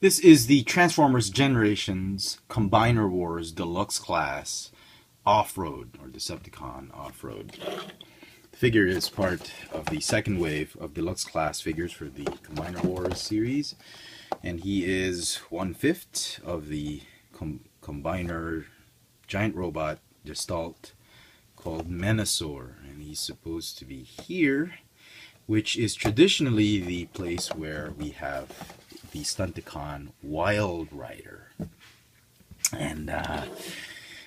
This is the Transformers Generations Combiner Wars Deluxe Class Off-Road, or Decepticon Off-Road. The figure is part of the second wave of Deluxe Class figures for the Combiner Wars series, and he is 1/5 of the Combiner giant robot Gestalt called Menasor, and he's supposed to be here, which is traditionally the place where we have the Stunticon Wildrider. And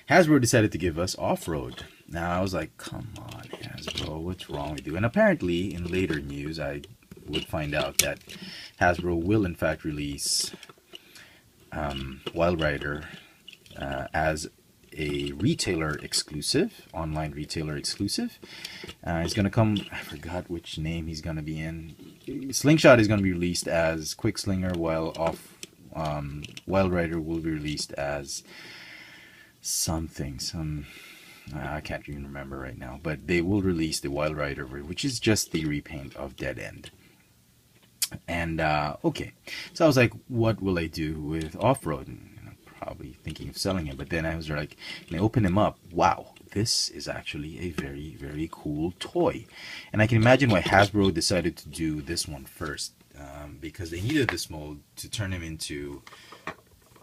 Hasbro decided to give us Off-Road. Now I was like, come on, Hasbro, what's wrong with you? And apparently, in later news, I would find out that Hasbro will in fact release Wildrider as a retailer exclusive, online retailer exclusive. He's going to come, I forgot which name he's going to be in. Slingshot is going to be released as Quickslinger, while Wildrider will be released as something, I can't even remember right now, but they will release the Wildrider, which is just the repaint of Dead End. And okay, so I was like, what will I do with Off-Road? Probably thinking of selling him, but then I was like, and I opened him up. Wow, this is actually a very, very cool toy. And I can imagine why Hasbro decided to do this one first, because they needed this mold to turn him into,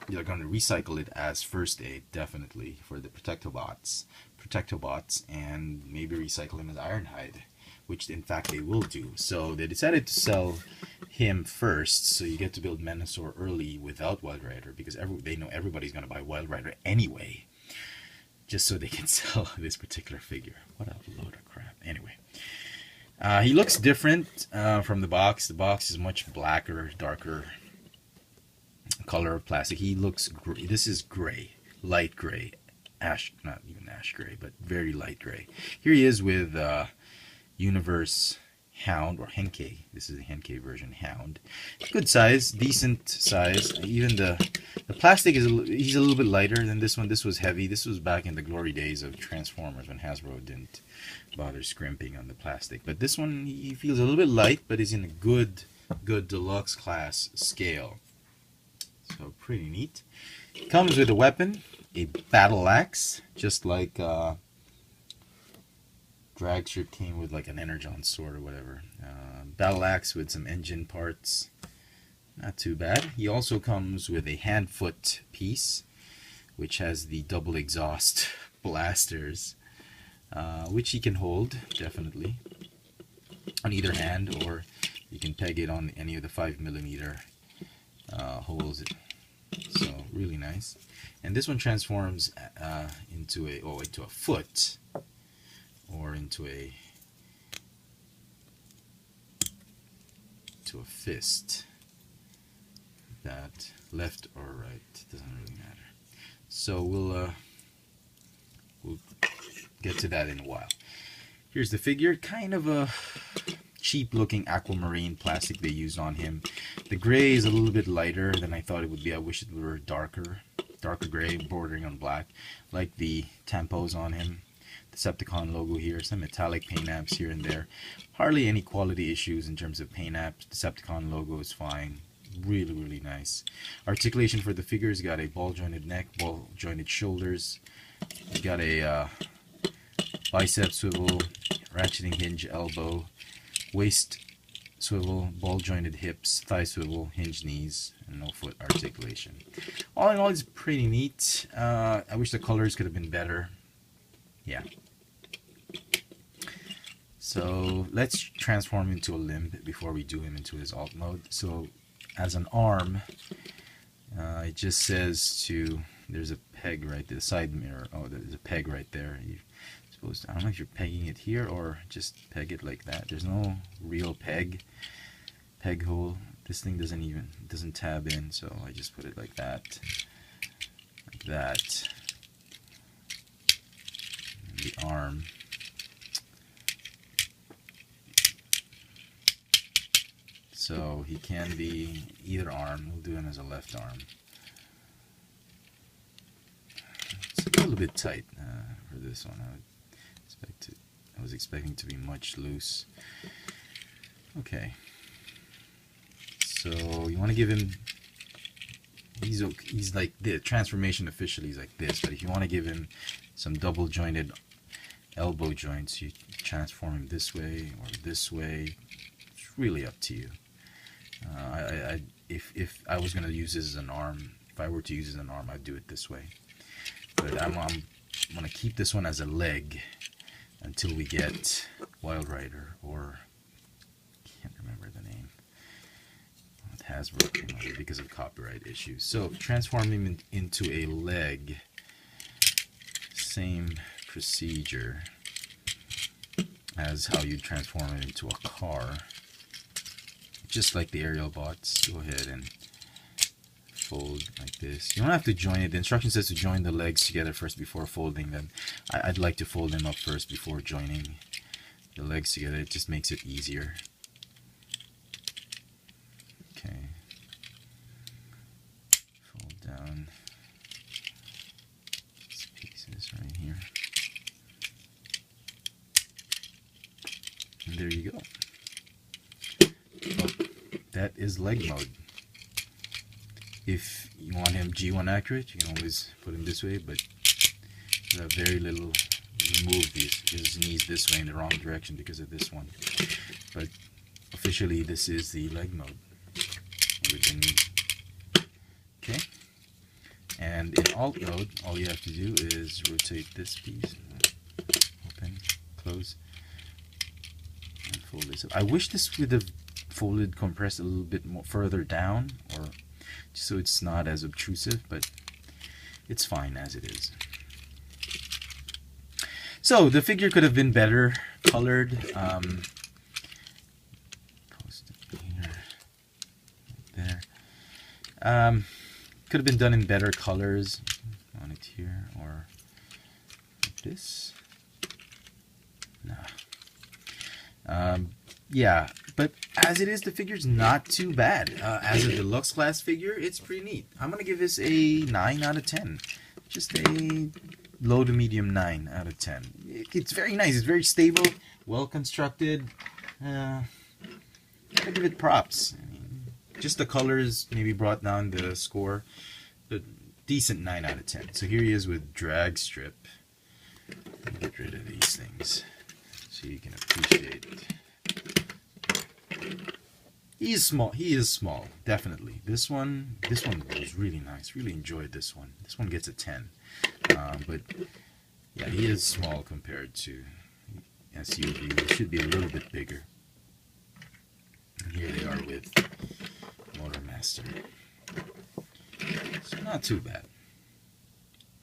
they're going to recycle it as First Aid, definitely, for the Protectobots, and maybe recycle him as Ironhide, which in fact they will do. So they decided to sell him first, so you get to build Menasor early without Wildrider, because they know everybody's going to buy Wildrider anyway, just so they can sell this particular figure. What a load of crap. Anyway, he looks different from the box. The box is much blacker, darker color of plastic. He looks gray. This is gray, light gray, ash, not even ash gray, but very light gray. Here he is with Universe Hound, or Henkei. This is the Henkei version Hound. Good size, decent size. Even the plastic is he's a little bit lighter than this one. This was heavy. This was back in the glory days of Transformers when Hasbro didn't bother scrimping on the plastic. But this one, he feels a little bit light, but is in a good deluxe class scale. So pretty neat. Comes with a weapon, a battle axe, just like Dragstrip came with like an Energon sword or whatever. Battle axe with some engine parts. Not too bad. He also comes with a hand-foot piece, which has the double exhaust blasters, which he can hold, definitely, on either hand, or you can peg it on any of the 5mm holes. So really nice. And this one transforms into a foot, or into a fist. That left or right doesn't really matter. So we'll get to that in a while. Here's the figure. Kind of a cheap looking aquamarine plastic they used on him. The gray is a little bit lighter than I thought it would be. I wish it were darker gray bordering on black, like the tampos on him. Decepticon logo here, some metallic paint apps here and there. Hardly any quality issues in terms of paint apps. Decepticon logo is fine. Really, really nice. Articulation for the figures, got a ball jointed neck, ball jointed shoulders. You got a bicep swivel, ratcheting hinge elbow, waist swivel, ball jointed hips, thigh swivel, hinge knees, and no foot articulation. All in all, it's pretty neat. I wish the colors could have been better. Yeah. So let's transform into a limb before we do him into his alt mode. So as an arm, it just says there's a peg right there, the side mirror. Oh, there's a peg right there. You're supposed to, I don't know if you're pegging it here or just peg it like that. There's no real peg hole. This thing doesn't tab in, so I just put it like that. Like that. The arm. So he can be either arm. We'll do him as a left arm. It's a little bit tight for this one. I was expecting to be much loose. Okay. So you want to give him he's like the transformation officially is like this, but if you want to give him some double jointed elbow joints, you transform him this way or this way. It's really up to you. If I was gonna use this as an arm, if I were to use it as an arm, I'd do it this way. But I'm gonna keep this one as a leg until we get Wildrider, or can't remember the name. It has broken because of copyright issues. So transform him into a leg. Same procedure as how you transform it into a car. Just like the aerial bots, go ahead and fold like this. You don't have to join it. The instruction says to join the legs together first before folding them. I'd like to fold them up first before joining the legs together. It just makes it easier. Okay. Fold down these pieces right here. And there you go. Oh, that is leg mode. If you want him G1 accurate, you can always put him this way, but you have very little. Move his knees this way in the wrong direction because of this one. But officially, this is the leg mode with the knee. Okay. And in alt mode, all you have to do is rotate this piece, open, close, and fold this up. I wish this would have folded, compressed a little bit more further down, or just so it's not as obtrusive, but it's fine as it is. So the figure could have been better colored. Post it here, right there. Could have been done in better colors. On it here, or like this. Nah. Yeah, but as it is, the figure's not too bad. As a deluxe class figure, it's pretty neat. I'm gonna give this a 9 out of 10. Just a low to medium 9 out of 10. It's very nice. It's very stable, well constructed. I give it props. I mean, just the colors maybe brought down the score, but decent 9 out of 10. So here he is with drag strip. Get rid of these things so you can appreciate it. He is small. He is small, definitely. This one was really nice. Really enjoyed this one. This one gets a 10. But yeah, he is small compared to SUV. He should be a little bit bigger. And here they are with Motormaster. So not too bad.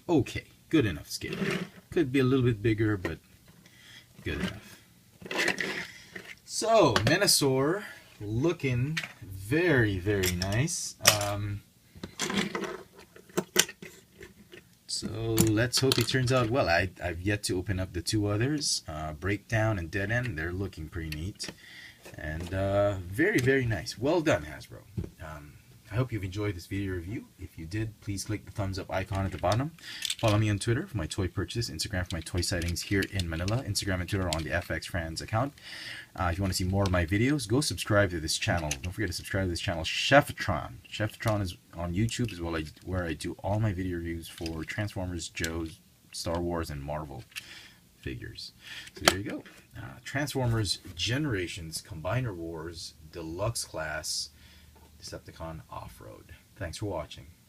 Okay, good enough scale. Could be a little bit bigger, but good enough. So, Menasor, looking very, very nice. So let's hope it turns out well. I've yet to open up the two others, Breakdown and Dead End. They're looking pretty neat, and very, very nice. Well done, Hasbro. I hope you've enjoyed this video review. If you did, please click the thumbs up icon at the bottom. Follow me on Twitter for my toy purchases, Instagram for my toy sightings here in Manila, Instagram and Twitter on the FX Friends account. If you want to see more of my videos, go subscribe to this channel. Don't forget to subscribe to this channel, Chefitron. Chefitron is on YouTube as well, where I do all my video reviews for Transformers, Joe's, Star Wars, and Marvel figures. So there you go. Transformers Generations Combiner Wars Deluxe Class Decepticon Off-Road. Thanks for watching.